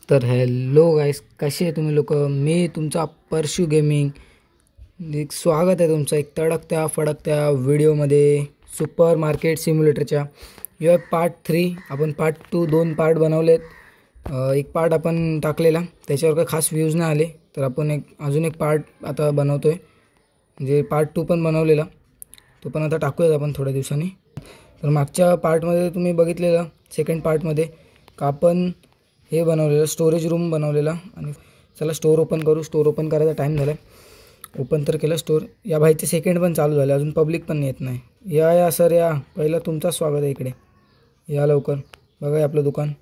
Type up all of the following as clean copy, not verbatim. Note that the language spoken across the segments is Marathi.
तर हॅलो गाईस, कसे आहे तुम्ही लोक. मी तुमचा परशू गेमिंग एक स्वागत आहे तुमचं एक तडकत्या फडकत्या व्हिडिओमध्ये सुपर मार्केट सिम्युलेटरच्या. यो पार्ट 3. आपण पार्ट 2 2 पार्ट बनवलेत. एक पार्ट आपण टाकलेला, त्याच्यावर काही खास व्ह्यूज नाही आले, तर आपण अजून एक पार्ट आता बनवतो आहे. म्हणजे पार्ट 2 पण बनवलेला, तो पण आता टाकूयात आपण थोड्या दिवसांनी. तर मागच्या पार्टमध्ये तुम्ही बघितलेलं, सेकंड पार्टमध्ये का आपण हे बनवलेलं स्टोरेज रूम बनवलेला. आणि चला स्टोर ओपन करू. स्टोर ओपन करायचा टाईम झाला आहे. ओपन तर केलं स्टोर. या भाईचे सेकंड पण चालू झाले, अजून पब्लिक पण येत नाही. या सर या, पहिलं तुमचं स्वागत आहे इकडे. या लवकर. बघा आपलं दुकान,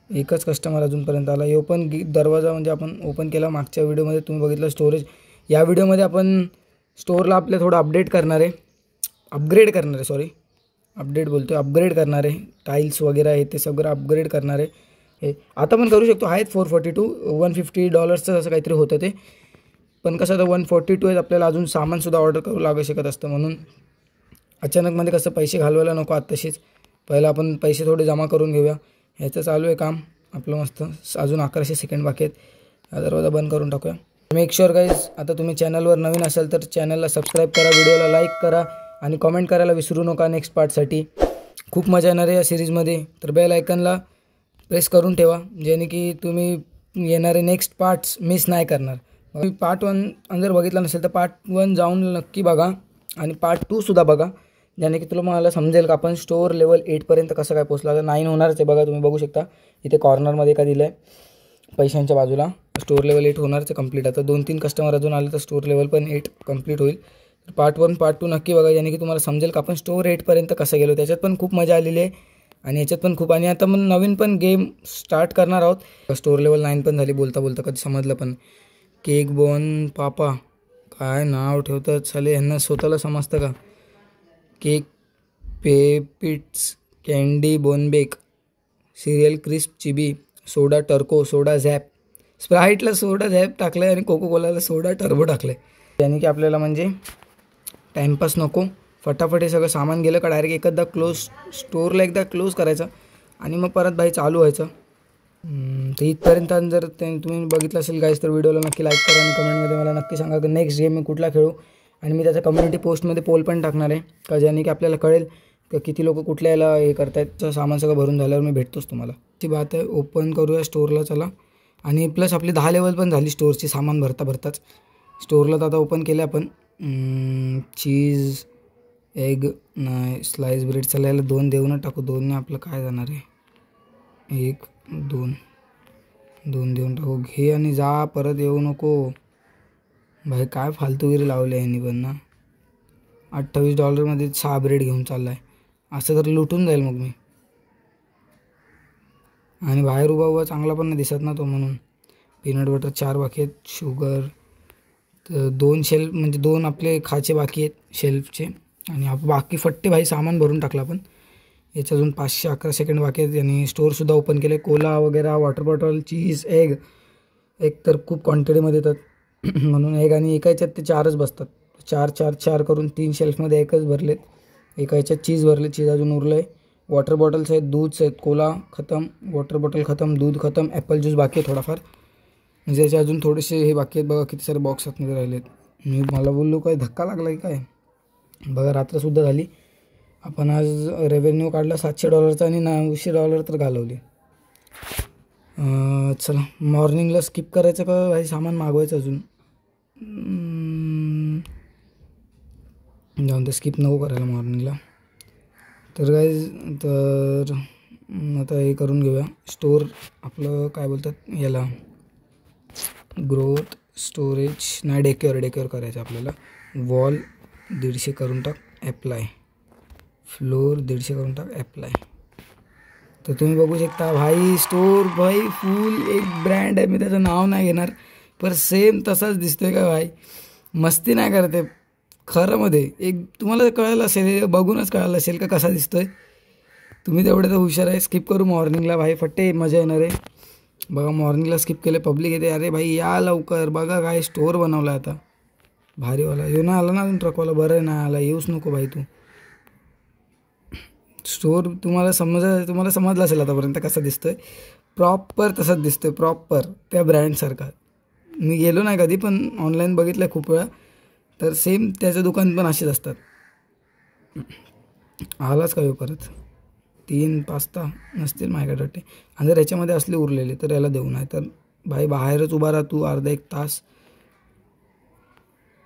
एकच कस्टमर अजूनपर्यंत आला. हे पण दरवाजा म्हणजे आपण ओपन केला. मागच्या व्हिडिओमध्ये तुम्ही बघितलं स्टोरेज. या व्हिडिओमध्ये आपण स्टोरला आपल्या थोडं अपडेट करणार आहे, अपग्रेड करणार आहे. सॉरी, अपडेट बोलतो आहे, अपग्रेड करणार आहे. टाईल्स वगैरे आहे ते सगळं अपग्रेड करणार आहे. हे आता पण करू शकतो. आहेत $442 $150 असं काहीतरी होतं ते. पण कसं आता 142 आहेत, आपल्याला अजून सामानसुद्धा ऑर्डर करू लागू शकत असतं. म्हणून अचानकमध्ये कसं पैसे घालवायला नको. आत्ताशीच पहिलं आपण पैसे थोडे जमा करून घेऊया. ह्याचं चालू आहे काम आपलं मस्त. अजून 1100 सेकंड बाकी आहेत. हा दरवाजा बंद करून टाकूया. मेक शुअर गाईज, आता तुम्ही चॅनलवर नवीन असाल तर चॅनलला सबस्क्राईब करा, व्हिडिओला लाईक करा आणि कमेंट करायला विसरू नका. नेक्स्ट पार्टसाठी खूप मजा येणार आहे या सिरीजमध्ये. तर बेल आयकनला प्रेस करून ठेवा, जेणे की तुम्ही येणारे नेक्स्ट पार्ट्स मिस नाही करणार. पार्ट 1 जर बघितला नसेल तर पार्ट 1 जाऊन नक्की बघा आणि पार्ट 2सुद्धा बघा, ज्याने की तुला मला समजेल का आपण स्टोअर लेवल 8पर्यंत कसं काय पोचला. तर 9 होणारच आहे. बघा तुम्ही बघू शकता इथे कॉर्नरमध्ये का दिलं आहे पैशांच्या बाजूला. स्टोअर लेवल 8 होणारच आहे कंप्लीट. आता 2-3 कस्टमर अजून आले तर स्टोअर लेवल पण 8 कंप्लीट होईल. पार्ट 1 पार्ट 2 नक्की बघा, ज्याने की तुम्हाला समजेल का आपण स्टोअर 8पर्यंत कसं गेलो. त्याच्यात पण खूप मजा आलेली आहे आणि याच्यात पण खूप. आणि आता मग नवीन पण गेम स्टार्ट करणार आहोत. स्टोअर लेवल 9 पण झाली. बोलता बोलता कधी समजलं पण. केक बॉन पापा, काय नाव ठेवतात साले, यांना स्वतःला समजतं का. केक पेपिट्स, कँडी बोनबेक, सिरियल क्रिस्प चिबी, सोडा टर्को, सोडा झॅप. स्प्राईटला सोडा झॅप टाकलं आहे आणि कोको कोलाला सोडा टर्बो टाकलं आहे. त्याने की आपल्याला म्हणजे टाईमपास नको. फटाफट हे सगळं सामान गेलं का डायरेक्ट एकदा स्टोअरला एकदा क्लोज करायचं आणि मग परत भाई चालू व्हायचं. तर इथपर्यंत जर तुम्ही बघितलं असेल गाईज तर व्हिडिओला नक्की लाईक करा आणि कमेंटमध्ये मला नक्की सांगा की नेक्स्ट गेम मी कुठला खेळू. आणि मी त्याच्या कम्युनिटी पोस्टमध्ये पोल पण टाकणार आहे, का ज्याने की आपल्याला कळेल की किती लोक कुठल्या याला हे करतायत. सामान सगळं भरून झाल्यावर मी भेटतोच तुम्हाला. ती बात आहे. ओपन करूया स्टोअरला चला. आणि प्लस आपली 10 लेवल पण झाली स्टोअरची सामान भरताच. स्टोअरला तर आता ओपन केलं आपण. चीज एग नाही, स्लाइस ब्रेड. चला याला 2 देऊनच टाकू. 2ने आपलं काय जाणार आहे. 1 2 2 देऊन टाकू. घे आणि जा, परत येऊ नको भाई. काय फालतूगिरी लावली आहे यांनी पण ना. $28 6 ब्रेड घेऊन चालला आहे. असं तर लुटून जाईल मग मी. आणि बाहेर उभा चांगला पण नाही दिसत ना तो, म्हणून. पीनट बटर 4 बाकी आहेत. शुगर तर 2 शेल्फ म्हणजे 2 आपले खाचे बाकी आहेत शेल्फचे. आणि बाकी फट्टे भाई सामान भरून टाकला आपण. याच्या अजून 511 सेकंड बाकी आहेत. आणि स्टोअरसुद्धा ओपन केले. कोला वगैरे, वॉटर बॉटल, चीज, एग तर खूप क्वांटिटीमध्ये येतात. म्हणून एग आणि एका याच्यात ते 4च बसतात. 4 करून 3 शेल्फमध्ये एकच भरलेत. एका याच्यात चीज भरले, चीज अजून उरलं आहे. वॉटर बॉटल्स आहेत, दूधच आहेत. कोला खतम, वॉटर बॉटल खतम, दूध खतम, ॲपल ज्यूस बाकी आहे थोडाफार. म्हणजे याचे अजून थोडेसे हे बाकी आहेत. बघा किती सारे बॉक्स आतमध्ये राहिलेत. मला बोललो काय धक्का लागला की काय. बघा रात्रसुद्धा झाली. आपण आज रेव्हेन्यू काढला $700 आणि $900 तर घालवले. चला मॉर्निंगला स्किप करायचं का भाई, सामान मागवायचं अजून. जाऊन तर स्किप नको करायला मॉर्निंगला. तर गाईज तर आता हे करून घेऊया. स्टोअर आपलं काय बोलतात याला, ग्रोथ स्टोरेज नाही, डेक्युअर करायचं आपल्याला. वॉल 150 करून टाक, ॲप्लाय. फ्लोअर 150 करून टाक, ॲप्लाय. तर तुम्ही बघू शकता भाई स्टोअर भाई फुल. एक ब्रँड आहे, मी त्याचं नाव नाही घेणार, पर सेम तसाच दिसतोय का भाई. मस्ती नाही करते खरंमध्ये. एक तुम्हाला कळालं असेल, बघूनच कळालं असेल का कसा दिसतोय. तुम्ही तेवढे तर हुशार आहे. स्किप करू मॉर्निंगला भाई, फट्टे मजा येणार आहे. बघा मॉर्निंगला स्किप केले, पब्लिक येते. अरे भाई या लवकर. बघा काय स्टोअर बनवला आता भारीवाला. येऊ ना आला ना अजून ट्रकवाला. बरं आहे ना आला, येऊच नको भाई तू. स्टोअर तुम्हाला समजलं असेल आतापर्यंत कसा दिसतोय. प्रॉपर तसंच दिसतोय, प्रॉपर त्या ब्रँडसारखा. मी गेलो नाही कधी, पण ऑनलाईन बघितलं आहे खूप वेळा. तर सेम त्याचं दुकान पण असेच असतात. आलाच का परत 3 पास्ता नसतील माझ्याकडे वाटते. आणि जर याच्यामध्ये असले उरलेले तर याला देऊ, नाही तर भाई बाहेरच उभा राहा तू अर्धा 1 तास.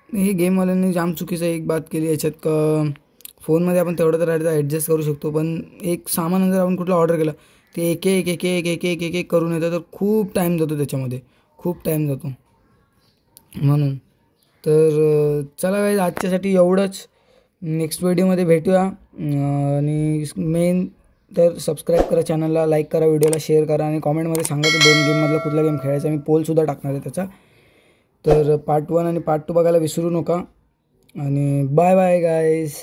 हे गेमवाल्यांनी जाम चुकीचं एक बात केली याच्यात का फोनमध्ये आपण तेवढं तर ॲडजस्ट करू शकतो, पण एक सामान जर आपण कुठलं ऑर्डर केलं ते एक एक एक एक एक एक एक एक करून येतं, तर खूप टाईम जातो त्याच्यामध्ये, खूप टाईम जातो. म्हणून तर चला गाईज, आजच्यासाठी एवढंच. नेक्स्ट व्हिडिओमध्ये भेटूया. आणि मेन तर सबस्क्राईब करा चॅनलला, लाईक करा, व्हिडिओला शेअर करा आणि कॉमेंटमध्ये सांगा तर 2 गेममधला कुठला गेम खेळायचा. मी पोलसुद्धा टाकणार आहे त्याचा. तर पार्ट 1 आणि पार्ट 2 बघायला विसरू नका. आणि बाय बाय गाईज.